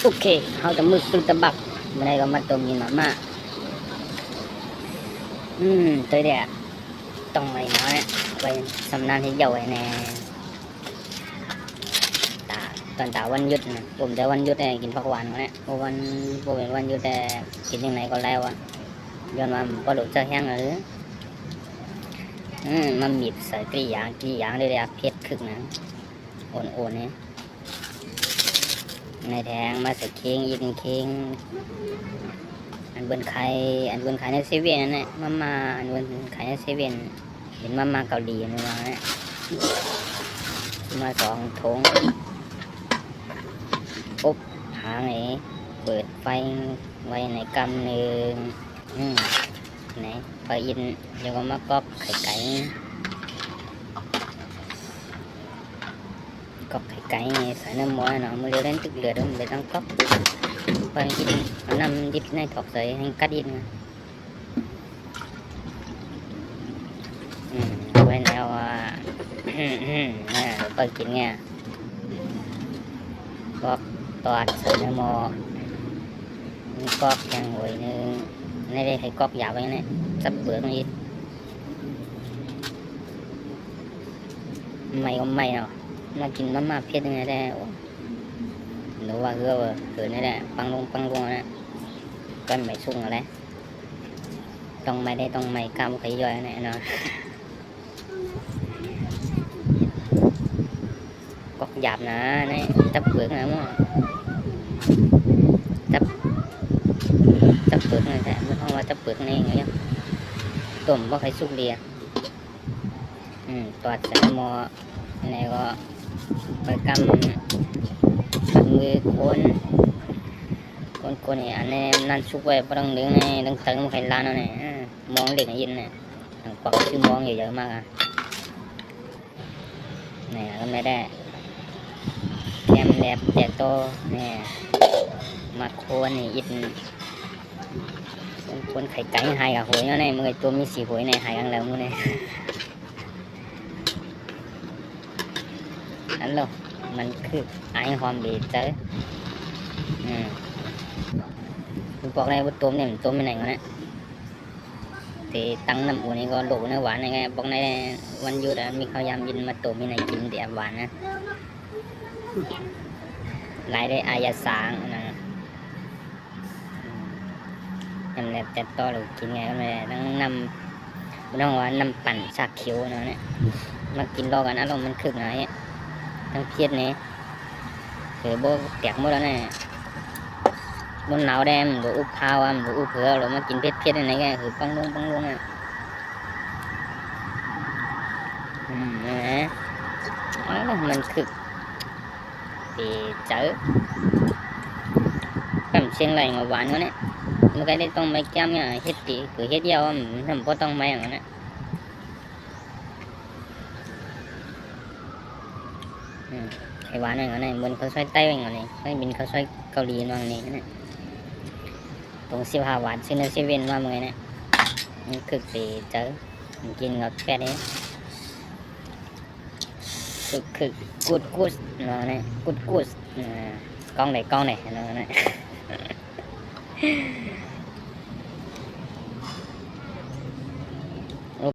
โอเคเขาจะมือตุตะบักมาได้ก็มาต้มกินมาม่าตัวเดียต้องไม่น้อยไปสำนานที่เยาว์แน่ตอนวันหยุดนะผมแต่วันหยุดกินผักหวานเขาเนี่ยเพราะวันผมเป็นวันหยุดแต่กินยังไงก็แล้วอ่ะย้อนว่าพอหลุดจะแห้งหรือมันบีบใส่กี่อย่างเลยอะเผ็ดคึกนะโอนเนี่ยในแทงมาใส่เค้งยิงเค้งอันเบิ้ลไข่ในเซเว่นนั่นแหละมาอันเบิ้ลไข่ในเซเว่นเห็นมาเกาหลีนี่มาเนี่ยมา2 ถุงปุ๊บหาไงเปิดไฟไว้ในกำหนึ่งไหนพออินเดี๋ยวก็มาก๊อกไข่ไก่ใส่น้ำมันnó mới lên tức lửa đó để tăng cốc và cái nó nằm đít này thọc sấy hành cắt in quay nào coi kín nha cóc toạt sấyน้ำมันcóc chẳng ngồi này đây thấy cóc giả vậy này sắp bữa này mày không mày nàoมากินมาม่าเผ็ดยังไงได้หรือว่าเกิดนี่แหละปังลงนะก้อนไม่สุ่งอะไรต้องไม่ได้ต้องไม่กล้ามขย่อยแน่นอนก็หยาบนะนี่จับเปลือกนะมั้งจับเปลือกนี่แหละไม่ต้องว่าจับเปลือกนี่ไงต้มก็ใครสุกเดียตอดใส่หม้อนี่ก็ไปกำมือคนเนี่ยอันนี้นั่นชุกไว้ปรังเนื้อเนี่ยต้องเติมไข่ล้านเอาเนี่ยมองเด็กยินเนี่ยปอกชื่อมองเยอะๆมากอ่ะเนี่ยก็ไม่ได้แคมแลบแต่โตเนี่ยมาโคนนี่อินคนไข่ไก่หายกับหวยเนี่ยมึงไอตัวมีสีหวยเนี่ยหายกันแล้วมึงเนี่ยอันโลมันคือไอหอมบีเจอคุณบอกในตัวเนี่ยมันตัวไม่ไหนกันนะthì tăng năm uống này có đủ nóหวานnàyบอกในวันหยุดมีข้าวยำยินมาตัวมีไหนกินเดี๋ยวหวานนะหลายได้อายาสางนะยำแหลบแต่ต่อหรือกินไงก็ไม่ได้ต้องนำว่าน้ำปั่นชาเขียวนะเนี่ยมากินรอกันอารมณ์มันคึกหน่อยทั้งเพียรเนี่ยคือโบแตกหมดแล้วเนี่ยบนหนาวแดงหรืออุบพาวหรืออุบเผือหรือมากินเพียรในไงคือปังลงอ่ะมันคือปีเจอcầm xiên lại ngồi bán nữa đấy một cái đâyต้องmấy trăm nha hết tí cứ hết dầu thầm cóต้องmấy nữa đấy cái bán này mình có xoay tay mình này cái mình có xoay Cào Hলী bằng này này tรงสิบห้า บาทซื้อในเซเว่นมาเมื่อไงเนี่ยมันคือปีเจอกินกับแค่นี้คือกูดเนาะเนี่ยกูดกล้องไหนเนาะเนี่ย